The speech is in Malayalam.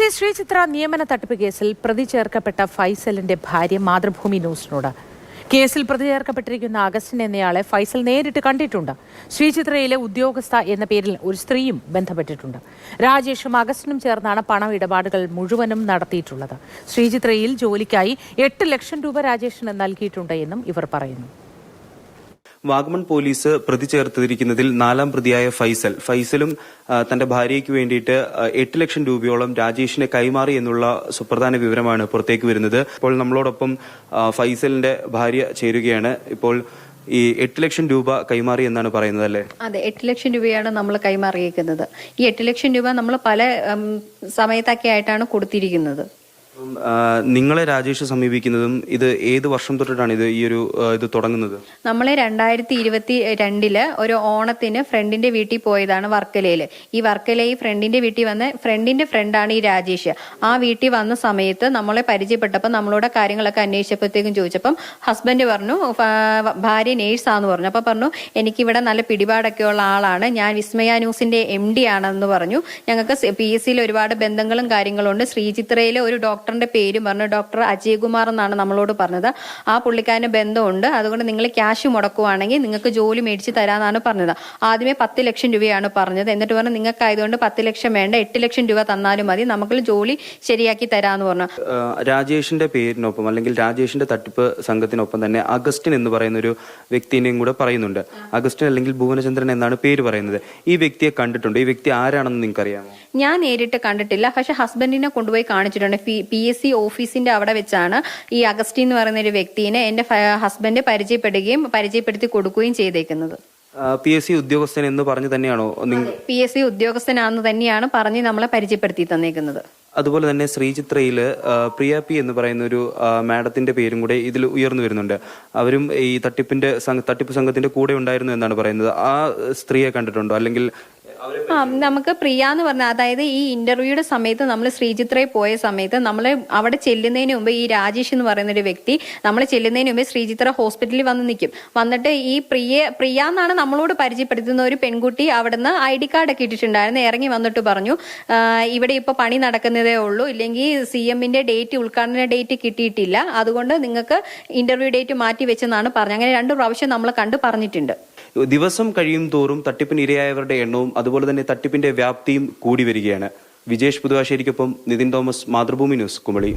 പി.എസ്.സി. ശ്രീചിത്ര നിയമന തട്ടിപ്പ് കേസിൽ പ്രതി ചേർക്കപ്പെട്ട ഫൈസലിന്റെ ഭാര്യ മാതൃഭൂമി ന്യൂസിനോട് കേസിൽ പ്രതി ചേർക്കപ്പെട്ടിരിക്കുന്ന അഗസ്റ്റിൻ എന്നയാളെ ഫൈസൽ നേരിട്ട് കണ്ടിട്ടുണ്ട്. ശ്രീചിത്രയിലെ ഉദ്യോഗസ്ഥ എന്ന പേരിൽ ഒരു സ്ത്രീയും ബന്ധപ്പെട്ടിട്ടുണ്ട്. രാജേഷും അഗസ്റ്റിനും ചേർന്നാണ് പണമിടപാടുകൾ മുഴുവനും നടത്തിയിട്ടുള്ളത്. ശ്രീചിത്രയിൽ ജോലിക്കായി 8 ലക്ഷം രൂപ രാജേഷിന് നൽകിയിട്ടുണ്ട് എന്നും ഇവർ പറയുന്നു. വാഗമൺ പോലീസ് പ്രതി ചേർത്തിരിക്കുന്നതിൽ 4ാം പ്രതിയായ ഫൈസലും തന്റെ ഭാര്യയ്ക്ക് വേണ്ടിയിട്ട് 8 ലക്ഷം രൂപയോളം രാജേഷിനെ കൈമാറി എന്നുള്ള സുപ്രധാന വിവരമാണ് പുറത്തേക്ക് വരുന്നത്. ഇപ്പോൾ നമ്മളോടൊപ്പം ഫൈസലിന്റെ ഭാര്യ ചേരുകയാണ്. ഇപ്പോൾ ഈ 8 ലക്ഷം രൂപ കൈമാറി എന്നാണ് പറയുന്നത്, അല്ലേ? അതെ, 8 ലക്ഷം രൂപയാണ് നമ്മൾ കൈമാറിയിരിക്കുന്നത്. ഈ 8 ലക്ഷം രൂപ നമ്മൾ പല സമയത്തൊക്കെ ആയിട്ടാണ് കൊടുത്തിരിക്കുന്നത്. നിങ്ങളെ രാജേഷ് സമീപിക്കുന്നതും ഇത് ഏത് വർഷം തൊട്ടിട്ടാണ് ഇത് തുടങ്ങുന്നത്? നമ്മളെ 2022 ഒരു ഓണത്തിന് ഫ്രണ്ടിന്റെ വീട്ടിൽ പോയതാണ് വർക്കലയില്. ഈ വർക്കലയിൽ ഫ്രണ്ടിന്റെ വീട്ടിൽ വന്ന് ഫ്രണ്ടിന്റെ ഫ്രണ്ടാണ് ഈ രാജേഷ്. ആ വീട്ടിൽ വന്ന സമയത്ത് നമ്മളെ പരിചയപ്പെട്ടപ്പോൾ നമ്മളോട് കാര്യങ്ങളൊക്കെ അന്വേഷിച്ചപ്പോഴത്തേക്കും ചോദിച്ചപ്പം ഹസ്ബൻഡ് പറഞ്ഞു ഭാര്യ നേഴ്സാന്ന് പറഞ്ഞു. അപ്പൊ പറഞ്ഞു എനിക്കിവിടെ നല്ല പിടിപാടൊക്കെ ഉള്ള ആളാണ്, ഞാൻ വിസ്മയ ന്യൂസിന്റെ MD ആണെന്ന് പറഞ്ഞു. ഞങ്ങൾക്ക് PSCയിൽ ഒരുപാട് ബന്ധങ്ങളും കാര്യങ്ങളും ഉണ്ട്. ശ്രീചിത്രയിലെ ഒരു ഡോക്ടറിന്റെ പേരും പറഞ്ഞു, ഡോക്ടർ അജയ്കുമാർ എന്നാണ് നമ്മളോട് പറഞ്ഞത്. ആ പുള്ളിക്കാരന് ബന്ധമുണ്ട്, അതുകൊണ്ട് നിങ്ങൾ ക്യാഷ് മുടക്കുവാണെങ്കിൽ നിങ്ങൾക്ക് ജോലി മേടിച്ച് തരാന്നാണ് പറഞ്ഞത്. ആദ്യമേ 10 ലക്ഷം രൂപയാണ് പറഞ്ഞത്. എന്നിട്ട് പറഞ്ഞു നിങ്ങൾക്ക് ആയതുകൊണ്ട് 10 ലക്ഷം വേണ്ട, 8 ലക്ഷം രൂപ തന്നാലും മതി, നമുക്ക് ജോലി ശരിയാക്കി തരാന്ന് പറഞ്ഞു. രാജേഷിന്റെ പേരിനൊപ്പം അല്ലെങ്കിൽ രാജേഷിന്റെ തട്ടിപ്പ് സംഘത്തിനൊപ്പം തന്നെ അഗസ്റ്റിൻ എന്ന് പറയുന്ന ഒരു വ്യക്തിനെയും കൂടെ പറയുന്നുണ്ട്. അഗസ്റ്റിൻ അല്ലെങ്കിൽ ഭുവനചന്ദ്രൻ എന്നാണ് പേര് പറയുന്നത്. ഈ വ്യക്തിയെ കണ്ടിട്ടുണ്ട്. ഈ വ്യക്തി ആരാണെന്ന് നിങ്ങൾക്ക് അറിയാമോ? ഞാൻ നേരിട്ട് കണ്ടിട്ടില്ല, പക്ഷെ ഹസ്ബൻഡിനെ കൊണ്ടുപോയി കാണിച്ചിട്ടുണ്ട്. PSC ഓഫീസിന്റെ അവിടെ വെച്ചാണ് ഈ അഗസ്റ്റിൻ എന്ന് പറയുന്ന ഒരു വ്യക്തിനെ എന്റെ ഹസ്ബൻഡ് പരിചയപ്പെടുത്തി കൊടുക്കുകയും ചെയ്തേക്കുന്നത്. PSC ഉദ്യോഗസ്ഥൻ എന്ന് പറഞ്ഞു തന്നെയാണോ? PSC ഉദ്യോഗസ്ഥനാന്ന് തന്നെയാണ് പറഞ്ഞ് നമ്മളെ പരിചയപ്പെടുത്തി തന്നേക്കുന്നത്. അതുപോലെ തന്നെ ശ്രീചിത്രയില് പ്രിയ പി എന്ന് പറയുന്ന ഒരു മാഡത്തിന്റെ പേരും കൂടെ ഇതിൽ ഉയർന്നു വരുന്നുണ്ട്. അവരും ഈ തട്ടിപ്പ് സംഘത്തിന്റെ കൂടെ ഉണ്ടായിരുന്നു എന്നാണ് പറയുന്നത്. ആ സ്ത്രീയെ കണ്ടിട്ടുണ്ടോ? അല്ലെങ്കിൽ നമുക്ക് പ്രിയ എന്ന് പറഞ്ഞ, അതായത് ഈ ഇന്റർവ്യൂയുടെ സമയത്ത് നമ്മൾ ശ്രീചിത്രയിൽ പോയ സമയത്ത് നമ്മൾ അവിടെ ചെല്ലുന്നതിന് മുമ്പ് ഈ രാജേഷ് എന്ന് പറയുന്ന ഒരു വ്യക്തി നമ്മൾ ചെല്ലുന്നതിന് മുമ്പ് ശ്രീചിത്ര ഹോസ്പിറ്റലിൽ വന്ന് നിൽക്കും. വന്നിട്ട് ഈ പ്രിയ എന്നാണ് നമ്മളോട് പരിചയപ്പെടുത്തുന്ന ഒരു പെൺകുട്ടി അവിടുന്ന് ID കാർഡൊക്കെ ഇട്ടിട്ടുണ്ടായിരുന്നു. ഇറങ്ങി വന്നിട്ട് പറഞ്ഞു ഇവിടെ ഇപ്പൊ പണി നടക്കുന്നതേ ഉള്ളൂ, ഇല്ലെങ്കിൽ CMന്റെ ഡേറ്റ്, ഉദ്ഘാടന ഡേറ്റ് കിട്ടിയിട്ടില്ല, അതുകൊണ്ട് നിങ്ങൾക്ക് ഇന്റർവ്യൂ ഡേറ്റ് മാറ്റി വെച്ചെന്നാണ് പറഞ്ഞത്. അങ്ങനെ 2 പ്രാവശ്യം നമ്മൾ കണ്ടു പറഞ്ഞിട്ടുണ്ട്. ദിവസം കഴിയും തോറും തട്ടിപ്പിന് ഇരയായവരുടെ എണ്ണവും അതുപോലെ തന്നെ തട്ടിപ്പിന്റെ വ്യാപ്തിയും കൂടി വരികയാണ്. വിജേഷ് പുതുവാശ്ശേരിക്കൊപ്പം നിതിൻ തോമസ്, മാതൃഭൂമി ന്യൂസ്, കുമളി.